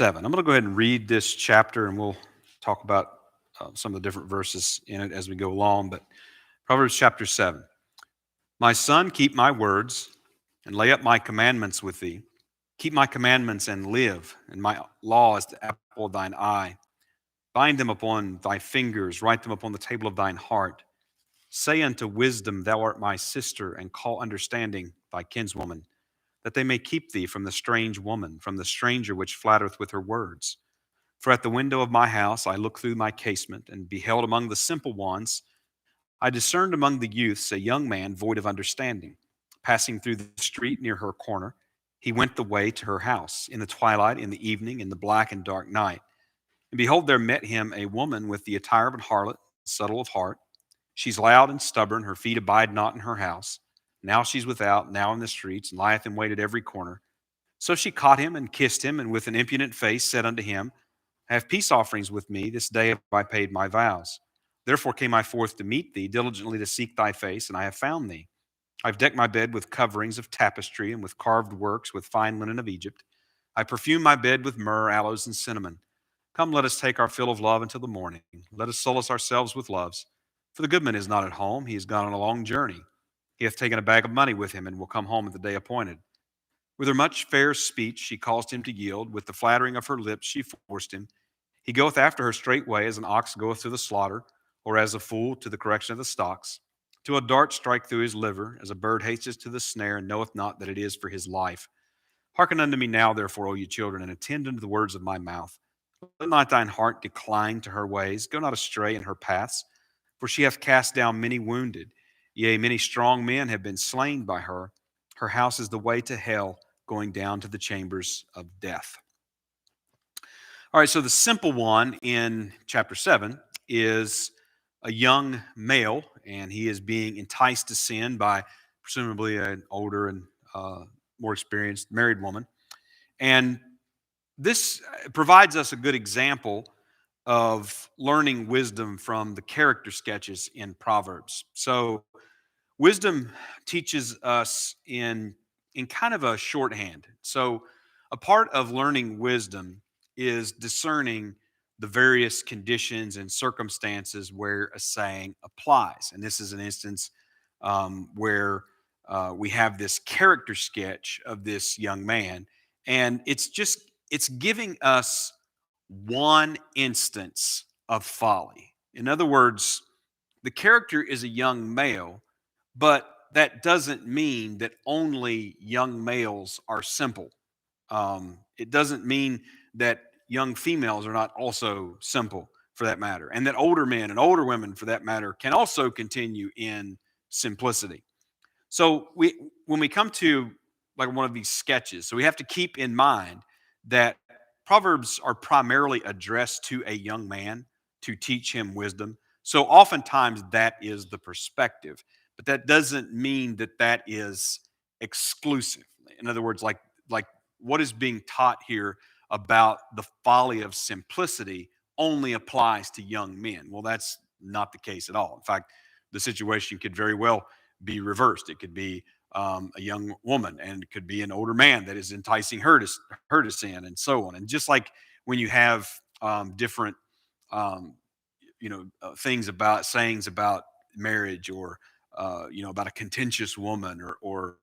7. I'm going to go ahead and read this chapter and we'll talk about some of the different verses in it as we go along. But Proverbs chapter 7. My son, keep my words and lay up my commandments with thee. Keep my commandments and live, and my law is the apple of thine eye. Bind them upon thy fingers, write them upon the table of thine heart. Say unto wisdom, thou art my sister, and call understanding thy kinswoman, that they may keep thee from the strange woman, from the stranger which flattereth with her words. For at the window of my house I looked through my casement, and beheld among the simple ones, I discerned among the youths a young man void of understanding. Passing through the street near her corner, he went the way to her house, in the twilight, in the evening, in the black and dark night. And behold, there met him a woman with the attire of an harlot, subtle of heart. She's loud and stubborn, her feet abide not in her house. Now she's without, now in the streets, and lieth in wait at every corner. So she caught him and kissed him, and with an impudent face said unto him, have peace offerings with me, this day have I paid my vows. Therefore came I forth to meet thee, diligently to seek thy face, and I have found thee. I've decked my bed with coverings of tapestry, and with carved works, with fine linen of Egypt. I perfume my bed with myrrh, aloes, and cinnamon. Come, let us take our fill of love until the morning. Let us solace ourselves with loves. For the goodman is not at home, he is gone on a long journey. He hath taken a bag of money with him, and will come home at the day appointed. With her much fair speech she caused him to yield. With the flattering of her lips she forced him. He goeth after her straightway, as an ox goeth to the slaughter, or as a fool to the correction of the stocks. Till a dart strike through his liver, as a bird hasteth to the snare, and knoweth not that it is for his life. Hearken unto me now, therefore, O ye children, and attend unto the words of my mouth. Let not thine heart decline to her ways. Go not astray in her paths. For she hath cast down many wounded. Yea, many strong men have been slain by her. Her house is the way to hell, going down to the chambers of death. All right, so the simple one in chapter 7 is a young male, and he is being enticed to sin by presumably an older and more experienced married woman. And this provides us a good example of learning wisdom from the character sketches in Proverbs. So wisdom teaches us in kind of a shorthand. So a part of learning wisdom is discerning the various conditions and circumstances where a saying applies. And this is an instance where we have this character sketch of this young man, and it's giving us one instance of folly. In other words, the character is a young male, but that doesn't mean that only young males are simple. It doesn't mean that young females are not also simple, for that matter, and that older men and older women, for that matter, can also continue in simplicity. So when we come to like one of these sketches, so we have to keep in mind that Proverbs are primarily addressed to a young man to teach him wisdom. So oftentimes that is the perspective, but that doesn't mean that that is exclusive. In other words, like what is being taught here about the folly of simplicity only applies to young men. Well, that's not the case at all. In fact, the situation could very well be reversed. It could be a young woman, and it could be an older man that is enticing her to sin, and so on. And just like when you have different, um, things about sayings about marriage, or about a contentious woman, or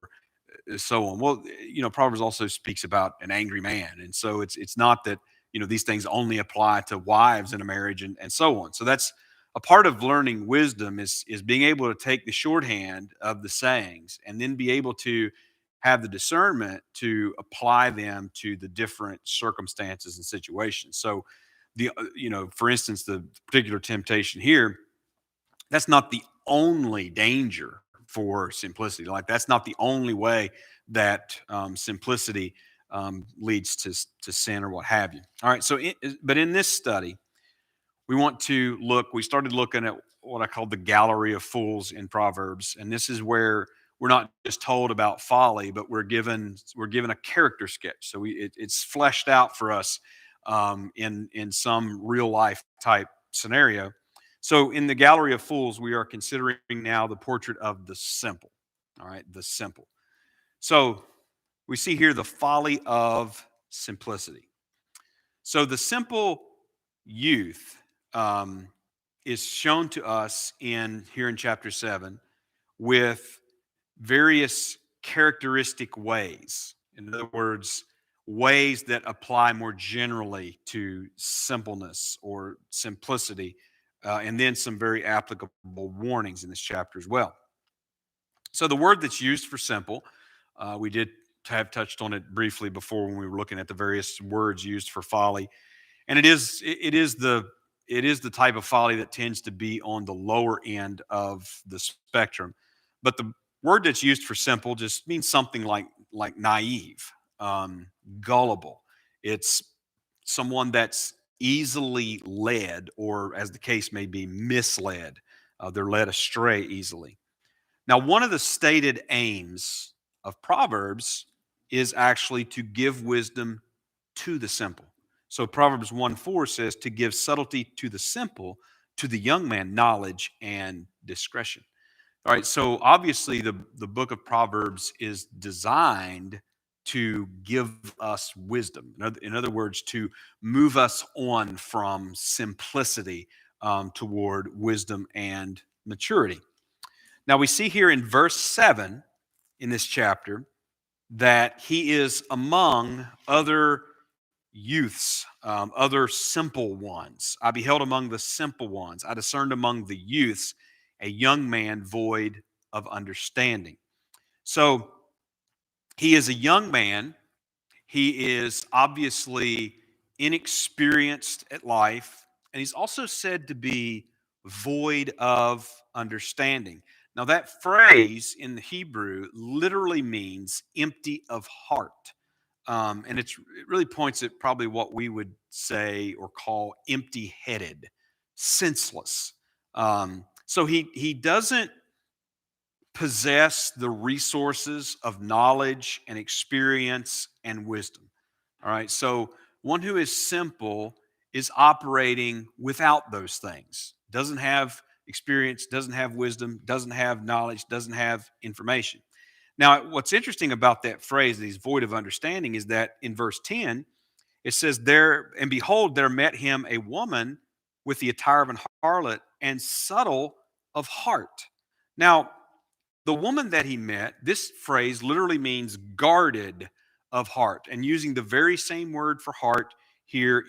so on. Well, Proverbs also speaks about an angry man, and so it's not that these things only apply to wives in a marriage, and so on. So that's a part of learning wisdom is being able to take the shorthand of the sayings and then be able to have the discernment to apply them to the different circumstances and situations. So for instance, the particular temptation here, that's not the only danger for simplicity. Like that's not the only way that simplicity leads to sin or what have you. All right. But in this study, we started looking at what I call the gallery of fools in Proverbs. And this is where we're not just told about folly, but we're given a character sketch. So it's fleshed out for us in some real life type scenario. So in the gallery of fools, we are considering now the portrait of the simple. All right, the simple. So we see here the folly of simplicity. So the simple youth is shown to us here in chapter 7 with various characteristic ways. In other words, ways that apply more generally to simpleness or simplicity, and then some very applicable warnings in this chapter as well. So the word that's used for simple, we did have touched on it briefly before when we were looking at the various words used for folly, and it is the type of folly that tends to be on the lower end of the spectrum. But the word that's used for simple just means something like naive, gullible. It's someone that's easily led, or as the case may be, misled. They're led astray easily. Now, one of the stated aims of Proverbs is actually to give wisdom to the simple. So Proverbs 1:4 says, to give subtlety to the simple, to the young man, knowledge and discretion. All right, so obviously the book of Proverbs is designed to give us wisdom. In other words, to move us on from simplicity toward wisdom and maturity. Now we see here in verse 7 in this chapter that he is among other youths, other simple ones. I beheld among the simple ones. I discerned among the youths a young man void of understanding. So he is a young man. He is obviously inexperienced at life, and he's also said to be void of understanding. Now, that phrase in the Hebrew literally means empty of heart. And it really points at probably what we would say or call empty headed, senseless. So he doesn't possess the resources of knowledge and experience and wisdom. All right. So one who is simple is operating without those things, doesn't have experience, doesn't have wisdom, doesn't have knowledge, doesn't have information. Now, what's interesting about that phrase, that he's void of understanding, is that in verse 10, it says, there, and behold, there met him a woman with the attire of an harlot and subtle of heart. Now, the woman that he met, this phrase literally means guarded of heart, and using the very same word for heart here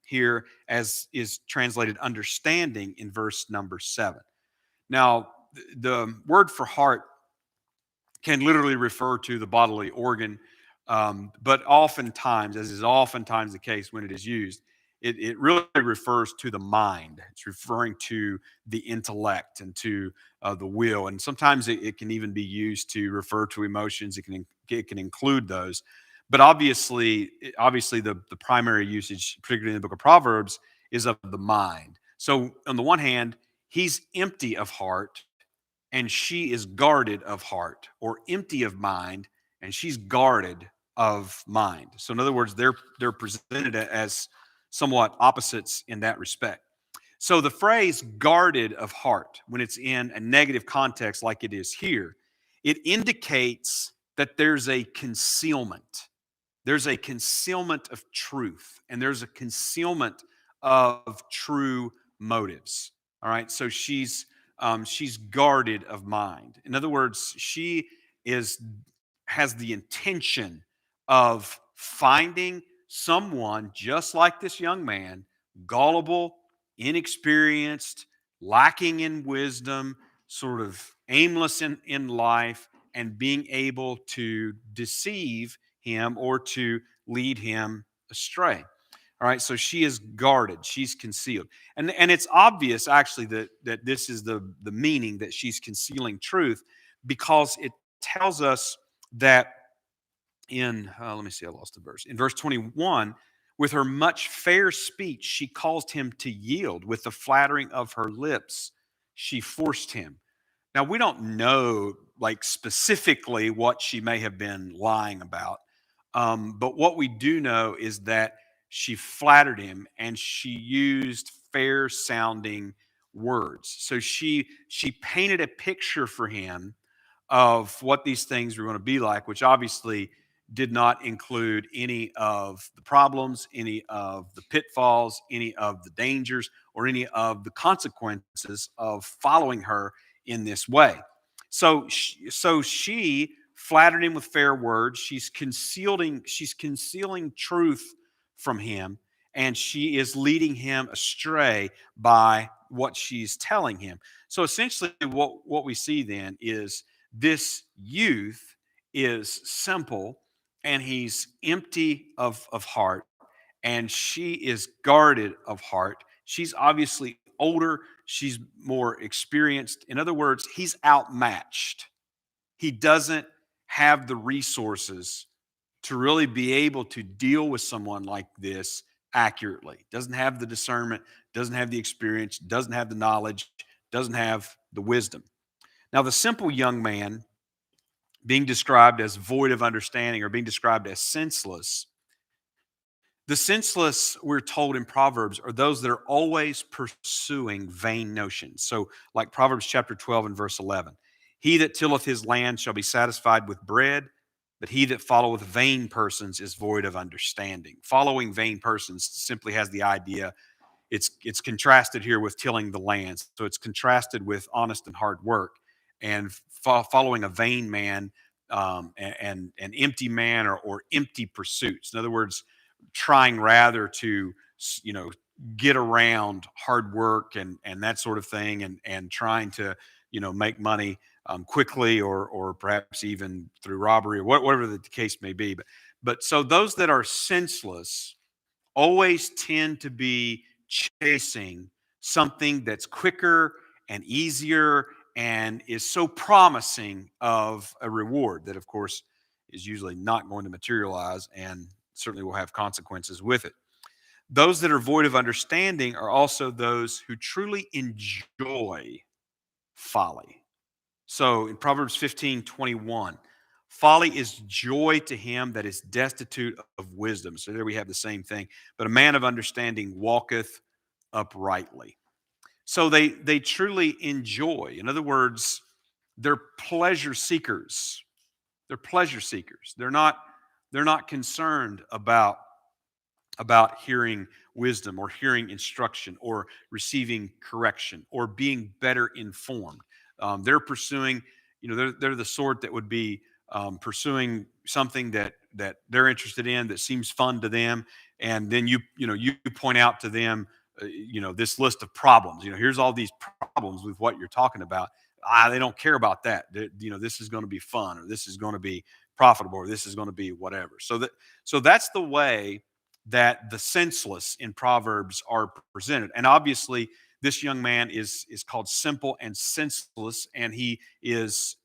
here as is translated understanding in verse number 7. Now, the word for heart can literally refer to the bodily organ, but oftentimes, as is oftentimes the case when it is used, it really refers to the mind. It's referring to the intellect and to the will, and sometimes it can even be used to refer to emotions. It can include those, but obviously the primary usage, particularly in the book of Proverbs, is of the mind. So on the one hand, he's empty of heart, and she is guarded of heart, or empty of mind, and she's guarded of mind. So in other words, they're presented as somewhat opposites in that respect. So the phrase guarded of heart, when it's in a negative context like it is here, it indicates that there's a concealment. There's a concealment of truth, and there's a concealment of true motives. All right, so she's guarded of mind. In other words, she is has the intention of finding someone just like this young man, gullible, inexperienced, lacking in wisdom, sort of aimless in life, and being able to deceive him or to lead him astray. All right, so she is guarded, she's concealed. And it's obvious actually that this is the meaning, that she's concealing truth, because it tells us that in let me see, I lost the verse. In verse 21, with her much fair speech, she caused him to yield. With the flattering of her lips, she forced him. Now, we don't know like specifically what she may have been lying about, but what we do know is that she flattered him and she used fair sounding words. So she painted a picture for him of what these things were going to be like, which obviously did not include any of the problems, any of the pitfalls, any of the dangers, or any of the consequences of following her in this way. So she flattered him with fair words. She's concealing truth from him, and she is leading him astray by what she's telling him. So essentially, what we see then is this youth is simple and he's empty of heart, and she is guarded of heart. She's obviously older, she's more experienced. In other words, he's outmatched. He doesn't have the resources to really be able to deal with someone like this accurately. Doesn't have the discernment, doesn't have the experience, doesn't have the knowledge, doesn't have the wisdom. Now, the simple young man being described as void of understanding or being described as senseless. The senseless, we're told in Proverbs, are those that are always pursuing vain notions. So, like Proverbs chapter 12 and verse 11, he that tilleth his land shall be satisfied with bread, but he that followeth vain persons is void of understanding. Following vain persons simply has the idea, it's contrasted here with tilling the land. So it's contrasted with honest and hard work, and following a vain man, and an empty man, or empty pursuits. In other words, trying rather to you know get around hard work and that sort of thing, and trying to make money quickly, or perhaps even through robbery, or whatever the case may be. But so those that are senseless always tend to be chasing something that's quicker and easier and is so promising of a reward that, of course, is usually not going to materialize and certainly will have consequences with it. Those that are void of understanding are also those who truly enjoy folly. So in Proverbs 15:21, folly is joy to him that is destitute of wisdom. So there we have the same thing. But a man of understanding walketh uprightly. So they truly enjoy. In other words, they're pleasure seekers. They're pleasure seekers. They're not concerned about hearing wisdom, or hearing instruction, or receiving correction, or being better informed. They're pursuing, they're the sort that would be pursuing something that they're interested in, that seems fun to them, and then you point out to them, this list of problems. Here's all these problems with what you're talking about. They don't care about that. This is going to be fun, or this is going to be profitable, or this is going to be whatever. So that's the way that the senseless in Proverbs are presented. And obviously, this young man is called simple and senseless, and he's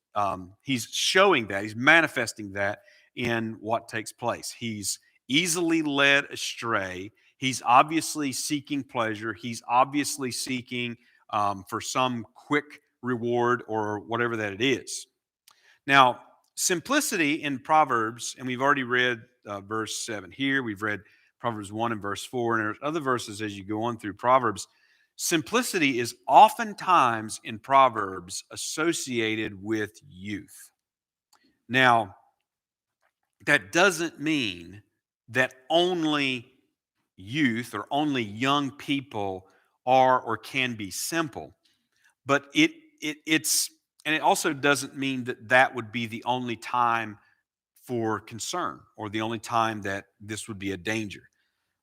showing that, he's manifesting that in what takes place. He's easily led astray. He's obviously seeking pleasure. He's obviously seeking for some quick reward, or whatever that it is. Now, simplicity in Proverbs, and we've already read verse 7 here. We've read Proverbs 1 and verse 4, and there's other verses as you go on through Proverbs. Simplicity is oftentimes in Proverbs associated with youth. Now, that doesn't mean that only youth or only young people are or can be simple, but it's and it also doesn't mean that would be the only time for concern, or the only time that this would be a danger.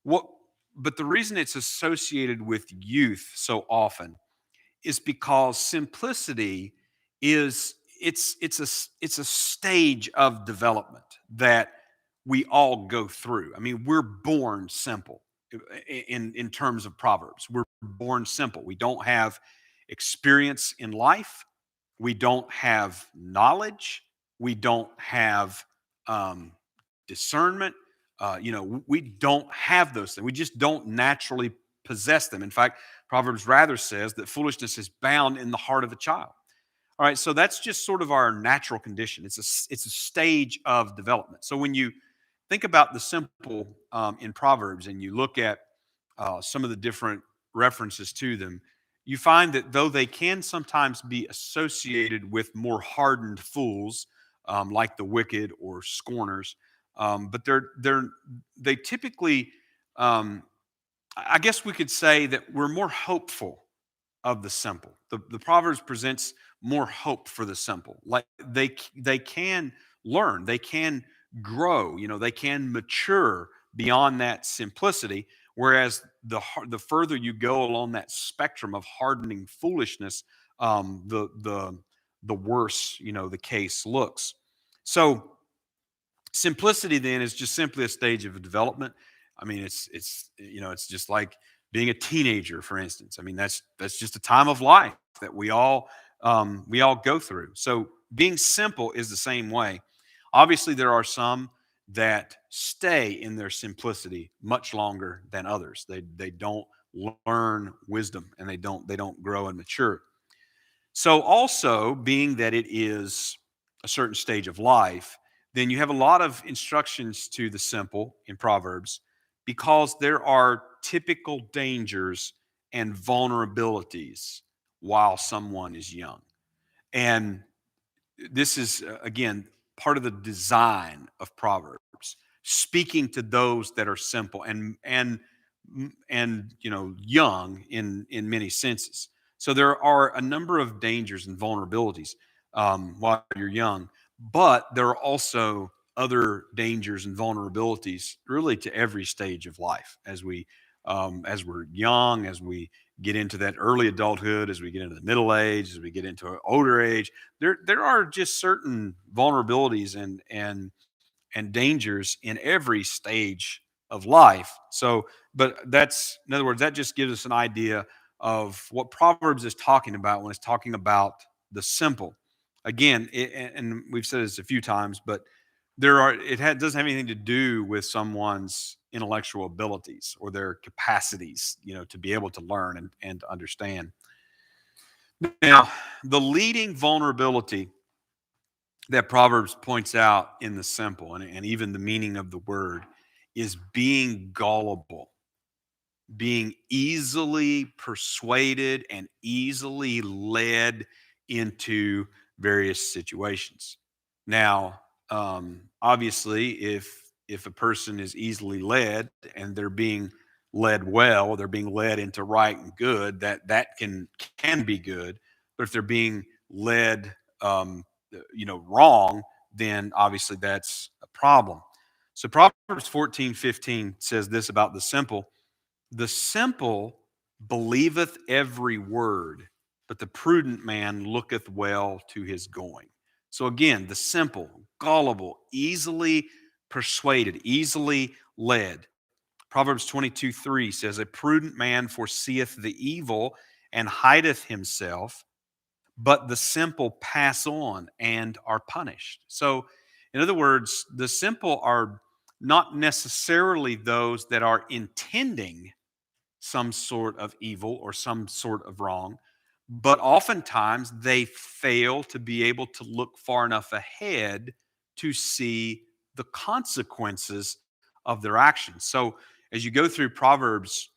What But the reason it's associated with youth so often is because simplicity is it's a stage of development that we all go through. I mean, we're born simple in terms of Proverbs. We're born simple. We don't have experience in life. We don't have knowledge. We don't have um, discernment. We don't have those things. We just don't naturally possess them. In fact, Proverbs rather says that foolishness is bound in the heart of a child. All right, so that's just sort of our natural condition. It's a stage of development. So when you think about the simple in Proverbs, and you look at some of the different references to them, you find that though they can sometimes be associated with more hardened fools, like the wicked or scorners, but they typically, um, I guess we could say that we're more hopeful of the simple. The Proverbs presents more hope for the simple. Like they can learn, they can grow, they can mature beyond that simplicity. Whereas the further you go along that spectrum of hardening foolishness, the worse the case looks. So simplicity then is just simply a stage of development. I mean, it's just like being a teenager, for instance. I mean, that's just a time of life that we all go through. So being simple is the same way. Obviously, there are some that stay in their simplicity much longer than others. They don't learn wisdom, and they don't grow and mature. So, also, being that it is a certain stage of life, then you have a lot of instructions to the simple in Proverbs because there are typical dangers and vulnerabilities while someone is young. And this is, again, part of the design of Proverbs, speaking to those that are simple and young in many senses. So there are a number of dangers and vulnerabilities while you're young, but there are also other dangers and vulnerabilities really to every stage of life as we're young, as we get into that early adulthood, as we get into the middle age, as we get into an older age. There are just certain vulnerabilities and dangers in every stage of life. So, but that's, in other words, that just gives us an idea of what Proverbs is talking about when it's talking about the simple. Again, and we've said this a few times, but doesn't have anything to do with someone's intellectual abilities or their capacities, to be able to learn and to understand. Now, the leading vulnerability that Proverbs points out in the simple and even the meaning of the word is being gullible, being easily persuaded and easily led into various situations. Now, obviously, if a person is easily led and they're being led well, they're being led into right and good, that can be good. But if they're being led, wrong, then obviously that's a problem. So Proverbs 14:15 says this about the simple believeth every word, but the prudent man looketh well to his going. So again, the simple, gullible, easily persuaded, easily led. Proverbs 22:3 says, a prudent man foreseeth the evil and hideth himself, but the simple pass on and are punished. So, in other words, the simple are not necessarily those that are intending some sort of evil or some sort of wrong, but oftentimes they fail to be able to look far enough ahead to see the consequences of their actions. So, as you go through Proverbs,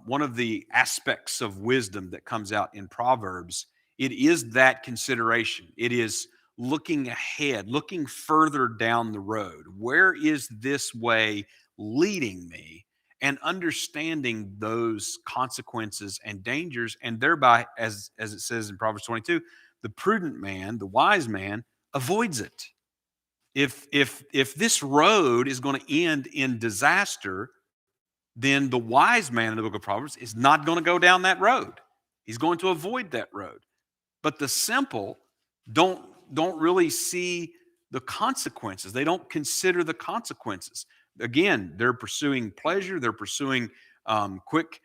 one of the aspects of wisdom that comes out in Proverbs, it is that consideration. It is looking ahead, looking further down the road. Where is this way leading me? And understanding those consequences and dangers, and thereby, as it says in Proverbs 22, the prudent man, the wise man, avoids it. If this road is going to end in disaster, then the wise man in the book of Proverbs is not going to go down that road. He's going to avoid that road. But the simple don't don't really see the consequences. They don't consider the consequences. Again, they're pursuing pleasure. They're pursuing quick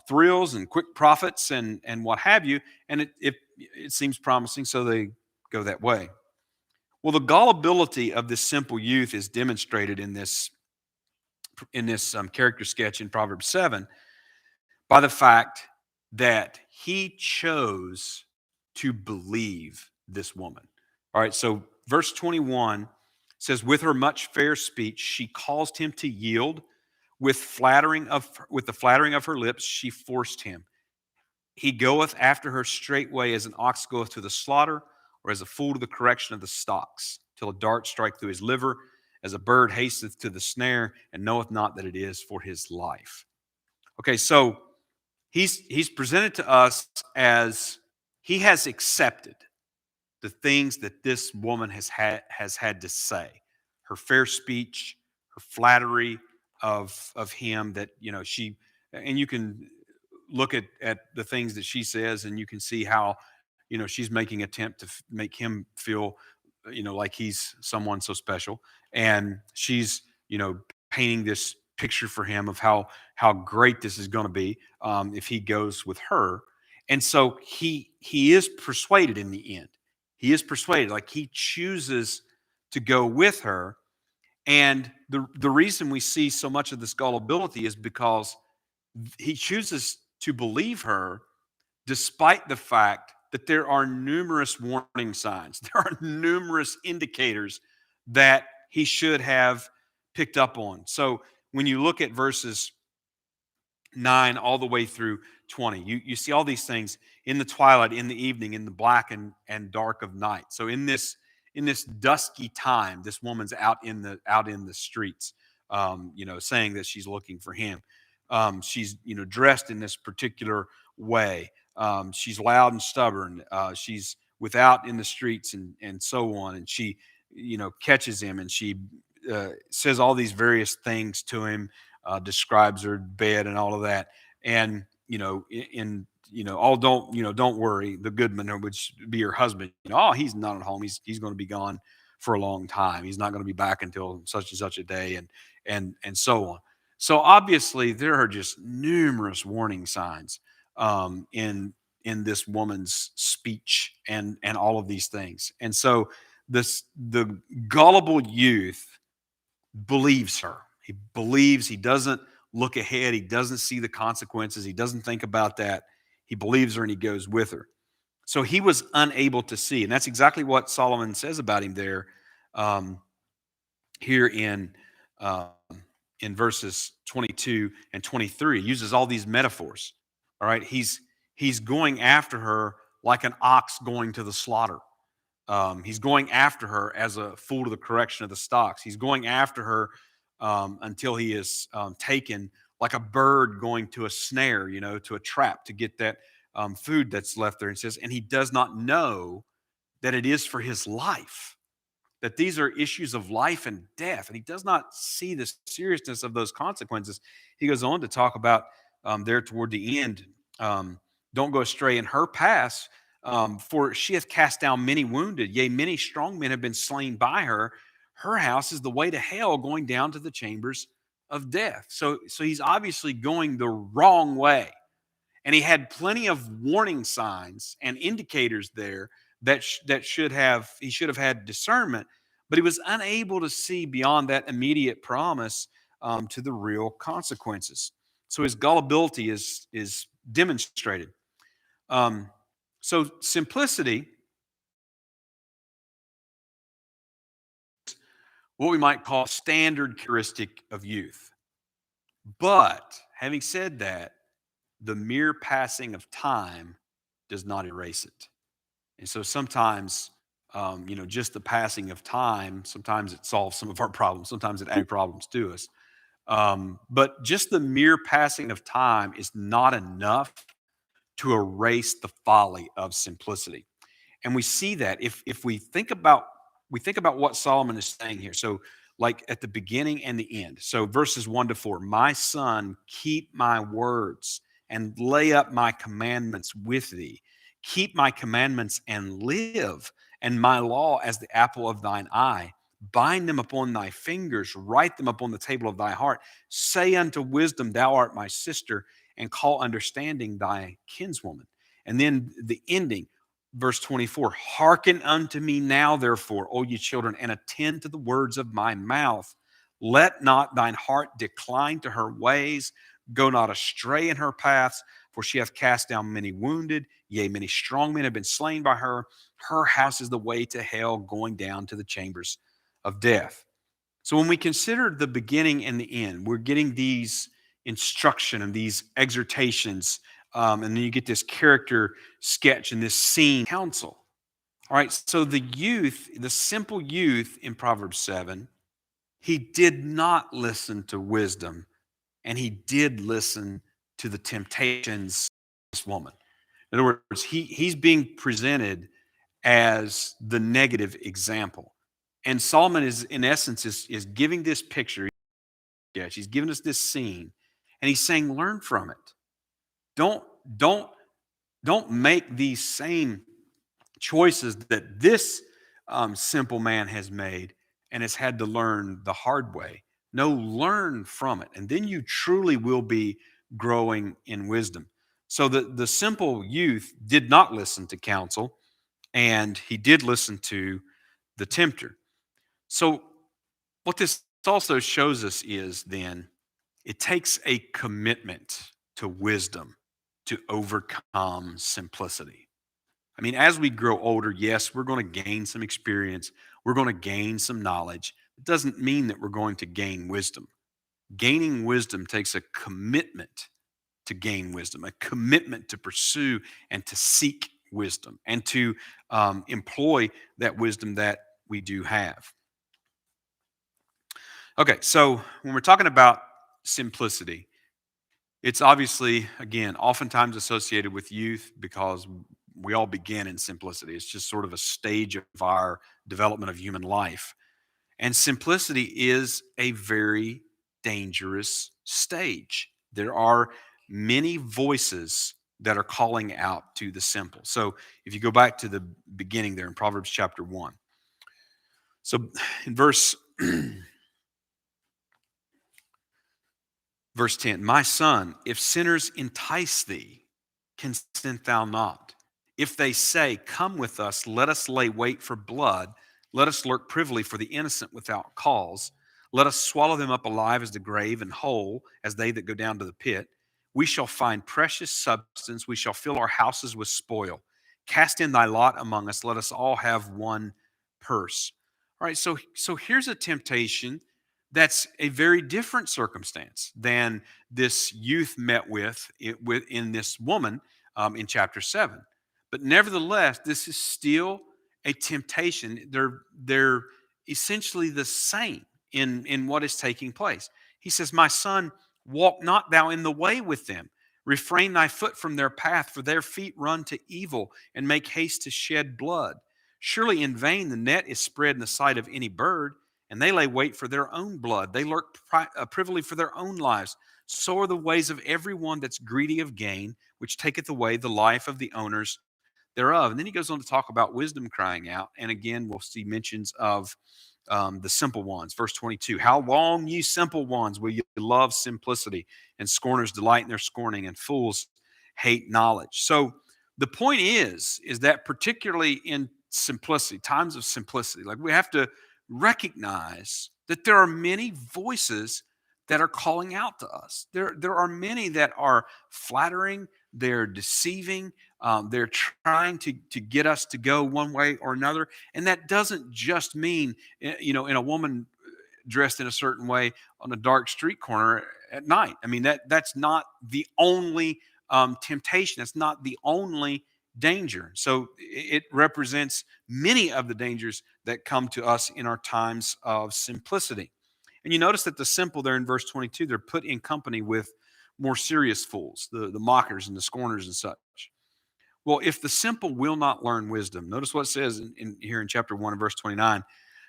thrills and quick profits and what have you. And it seems promising, so they go that way. Well, the gullibility of this simple youth is demonstrated in this character sketch in Proverbs 7 by the fact that he chose to believe this woman. All right, so verse 21 says, with her much fair speech, she caused him to yield. With the flattering of her lips, she forced him. He goeth after her straightway as an ox goeth to the slaughter, or as a fool to the correction of the stocks, till a dart strike through his liver, as a bird hasteth to the snare, and knoweth not that it is for his life. Okay, so he's presented to us as he has accepted the things that this woman has had to say, her fair speech, her flattery of him, that she, and you can look at the things that she says, and you can see how she's making attempt to make him feel like he's someone so special, and she's painting this picture for him of how great this is going to be if he goes with her. And so he is persuaded in the end. He is persuaded, like he chooses to go with her. And the reason we see so much of this gullibility is because he chooses to believe her despite the fact that there are numerous warning signs. There are numerous indicators that he should have picked up on. So when you look at verses 9 all the way through 20, you see all these things in the twilight, in the evening, in the black and dark of night. So in this dusky time, this woman's out in the streets, saying that she's looking for him. She's dressed in this particular way. She's loud and stubborn. She's without in the streets, and so on. And she catches him, and she says all these various things to him, describes her bed and all of that. And all, don't worry, the goodman, which be her husband, oh, he's not at home, he's going to be gone for a long time, he's not going to be back until such and such a day, and so on. So obviously there are just numerous warning signs in this woman's speech and all of these things. And so the gullible youth believes her. He believes. He doesn't look ahead. He doesn't see the consequences. He doesn't think about that. He believes her, and he goes with her. So he was unable to see. And that's exactly what Solomon says about him there, um, here um, in verses 22 and 23. He uses all these metaphors. All right. He's going after her like an ox going to the slaughter. He's going after her as a fool to the correction of the stocks. He's going after her until he is taken, like a bird going to a snare, to a trap to get that food that's left there. And says, and he does not know that it is for his life, that these are issues of life and death. And he does not see the seriousness of those consequences. He goes on to talk about there toward the end, don't go astray in her paths, for she hath cast down many wounded, yea, many strong men have been slain by her. Her house is the way to hell, going down to the chambers of death. So he's obviously going the wrong way. And he had plenty of warning signs and indicators there that he should have had discernment, but he was unable to see beyond that immediate promise to the real consequences. So his gullibility is demonstrated. So simplicity, what we might call standard characteristic of youth. But having said that, the mere passing of time does not erase it. And so sometimes, just the passing of time, sometimes it solves some of our problems. Sometimes it adds problems to us. But just the mere passing of time is not enough to erase the folly of simplicity. And we see that if we think about what Solomon is saying here. So like at the beginning and the end. So verses 1-4, my son, keep my words and lay up my commandments with thee. Keep my commandments and live, and my law as the apple of thine eye. Bind them upon thy fingers, write them upon the table of thy heart. Say unto wisdom, thou art my sister, and call understanding thy kinswoman. And then the ending, verse 24, hearken unto me now, therefore, O ye children, and attend to the words of my mouth. Let not thine heart decline to her ways. Go not astray in her paths, for she hath cast down many wounded. Yea, many strong men have been slain by her. Her house is the way to hell, going down to the chambers of death. So when we consider the beginning and the end, we're getting these instruction and these exhortations, and then you get this character sketch and this scene counsel. All right, so the simple youth in Proverbs 7 He did not listen to wisdom, and he did listen to the temptations of this woman. In other words, he's being presented as the negative example. And Solomon is, in essence, is giving this picture. Yeah, he's giving us this scene, and he's saying, learn from it. Don't, don't, don't make these same choices that this simple man has made and has had to learn the hard way. No, learn from it. And then you truly will be growing in wisdom. So the simple youth did not listen to counsel, and he did listen to the tempter. So what this also shows us is then it takes a commitment to wisdom to overcome simplicity. I mean, as we grow older, yes, we're going to gain some experience. We're going to gain some knowledge. It doesn't mean that we're going to gain wisdom. Gaining wisdom takes a commitment to gain wisdom, a commitment to pursue and to seek wisdom and to employ that wisdom that we do have. Okay, so when we're talking about simplicity, it's obviously, again, oftentimes associated with youth because we all begin in simplicity. It's just sort of a stage of our development of human life. And simplicity is a very dangerous stage. There are many voices that are calling out to the simple. So if you go back to the beginning there in Proverbs chapter 1. So in verse 10, my son, if sinners entice thee, consent thou not. If they say, come with us, let us lay wait for blood, let us lurk privily for the innocent without cause, let us swallow them up alive as the grave and whole as they that go down to the pit. We shall find precious substance, we shall fill our houses with spoil. Cast in thy lot among us, let us all have one purse. All right, so here's a temptation that's a very different circumstance than this youth met with in this woman in chapter 7. But nevertheless, this is still a temptation. They're essentially the same in what is taking place. He says, my son, walk not thou in the way with them. Refrain thy foot from their path, for their feet run to evil and make haste to shed blood. Surely in vain the net is spread in the sight of any bird, and they lay wait for their own blood. They lurk privily for their own lives. So are the ways of every one that's greedy of gain, which taketh away the life of the owners thereof. And then he goes on to talk about wisdom crying out. And again, we'll see mentions of the simple ones. Verse 22, how long, ye simple ones, will you love simplicity? And scorners delight in their scorning, and fools hate knowledge. So the point is that particularly in simplicity, times of simplicity, like we have to recognize that there are many voices that are calling out to us. There are many that are flattering, they're deceiving, they're trying to get us to go one way or another. And that doesn't just mean, in a woman dressed in a certain way on a dark street corner at night. I mean, that's not the only temptation. That's not the only danger. So it represents many of the dangers that come to us in our times of simplicity. And you notice that the simple there in verse 22, they're put in company with more serious fools, the mockers and the scorners and such. Well, if the simple will not learn wisdom, notice what it says here in chapter 1 and verse 29.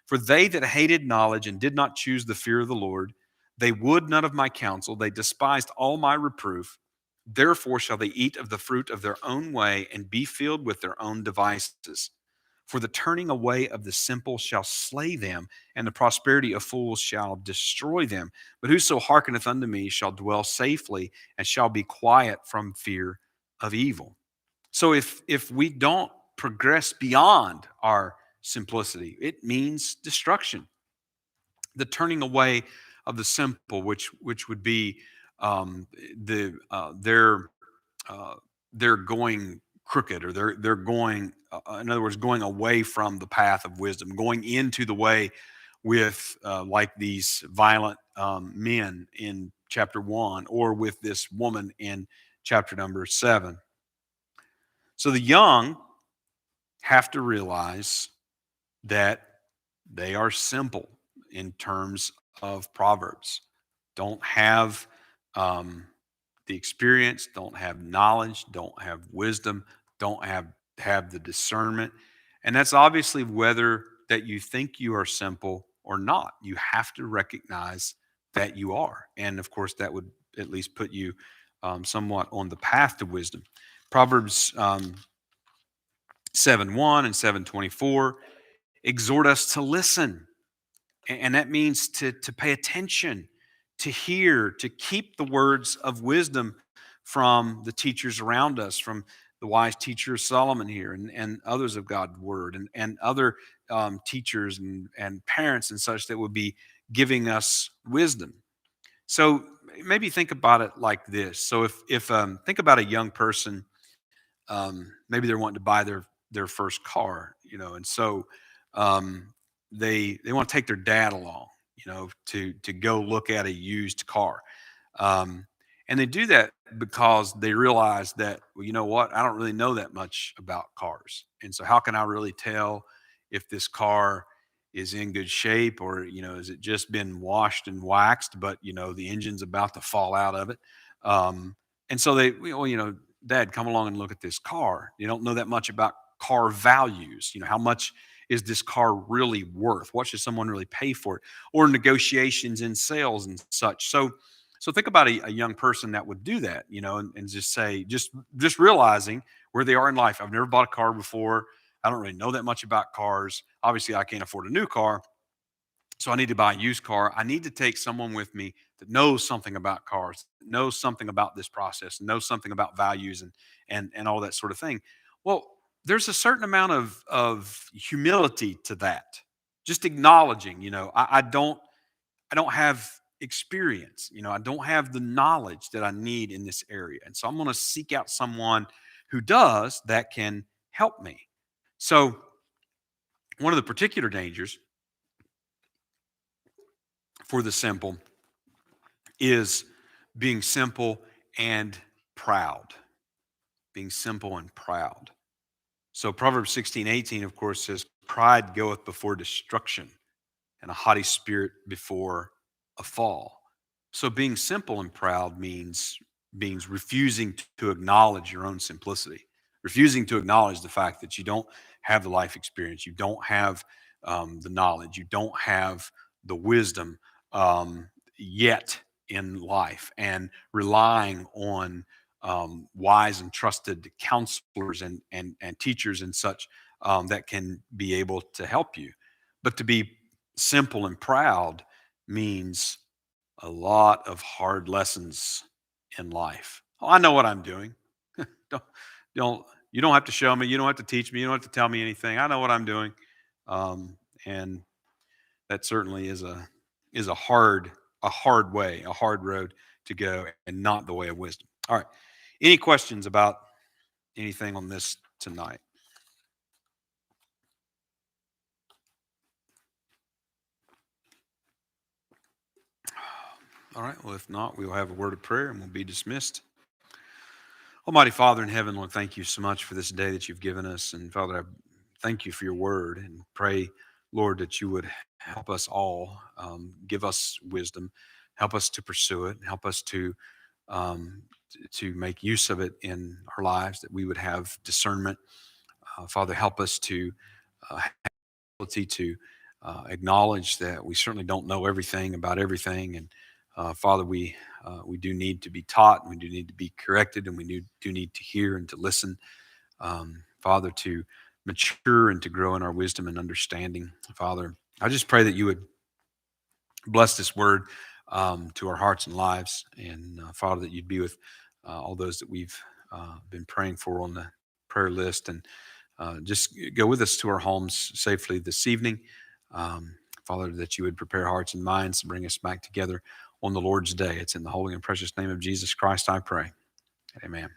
For they that hated knowledge and did not choose the fear of the Lord, they would none of my counsel, they despised all my reproof. Therefore shall they eat of the fruit of their own way and be filled with their own devices. For the turning away of the simple shall slay them, and the prosperity of fools shall destroy them. But whoso hearkeneth unto me shall dwell safely, and shall be quiet from fear of evil. So if we don't progress beyond our simplicity, it means destruction. The turning away of the simple, which would be the they're going crooked, or they're going, in other words, going away from the path of wisdom, going into the way with like these violent men in chapter 1, or with this woman in chapter number 7. So the young have to realize that they are simple in terms of Proverbs don't have um, the experience, don't have knowledge, don't have wisdom, don't have the discernment. And that's obviously whether that you think you are simple or not. You have to recognize that you are. And of course, that would at least put you somewhat on the path to wisdom. Proverbs 7:1 and 7:24 exhort us to listen. And that means to pay attention, to hear, to keep the words of wisdom from the teachers around us, from the wise teacher Solomon here and others of God's word and other teachers and parents and such that would be giving us wisdom. So maybe think about it like this. So if think about a young person, maybe they're wanting to buy their first car, and so um, they want to take their dad along, to go look at a used car, um, and they do that because they realize that, well, you know what, I don't really know that much about cars, and so how can I really tell if this car is in good shape, or has it just been washed and waxed, but the engine's about to fall out of it, and so they, well, Dad, come along and look at this car. You don't know that much about car values. How much is this car really worth? What should someone really pay for it? Or negotiations in sales and such. So think about a young person that would do that, and just say, just realizing where they are in life. I've never bought a car before. I don't really know that much about cars. Obviously, I can't afford a new car. So I need to buy a used car. I need to take someone with me that knows something about cars, knows something about this process, knows something about values and all that sort of thing. Well, there's a certain amount of humility to that. Just acknowledging, I don't have experience, I don't have the knowledge that I need in this area. And so I'm going to seek out someone who does, that can help me. So one of the particular dangers for the simple is being simple and proud. Being simple and proud. So Proverbs 16:18, of course, says, pride goeth before destruction, and a haughty spirit before a fall. So being simple and proud means refusing to acknowledge your own simplicity, refusing to acknowledge the fact that you don't have the life experience, you don't have the knowledge, you don't have the wisdom yet in life, and relying on wise and trusted counselors and teachers and such that can be able to help you. But to be simple and proud means a lot of hard lessons in life. Oh, I know what I'm doing. don't, don't you don't have to show me. You don't have to teach me. You don't have to tell me anything. I know what I'm doing, and that certainly is a hard way, a hard road to go, and not the way of wisdom. All right. Any questions about anything on this tonight? All right. Well, if not, we will have a word of prayer and we'll be dismissed. Almighty Father in heaven, Lord, thank you so much for this day that you've given us. And Father, I thank you for your word and pray, Lord, that you would help us all, give us wisdom, help us to pursue it, help us um, to make use of it in our lives, that we would have discernment. Father, help us to have the ability to acknowledge that we certainly don't know everything about everything. And Father, we do need to be taught, and we do need to be corrected, and we do need to hear and to listen. Father, to mature and to grow in our wisdom and understanding. Father, I just pray that you would bless this word to our hearts and lives, and Father, that you'd be with all those that we've been praying for on the prayer list, and just go with us to our homes safely this evening. Father, that you would prepare hearts and minds to bring us back together on the Lord's day. It's in the holy and precious name of Jesus Christ I pray. Amen.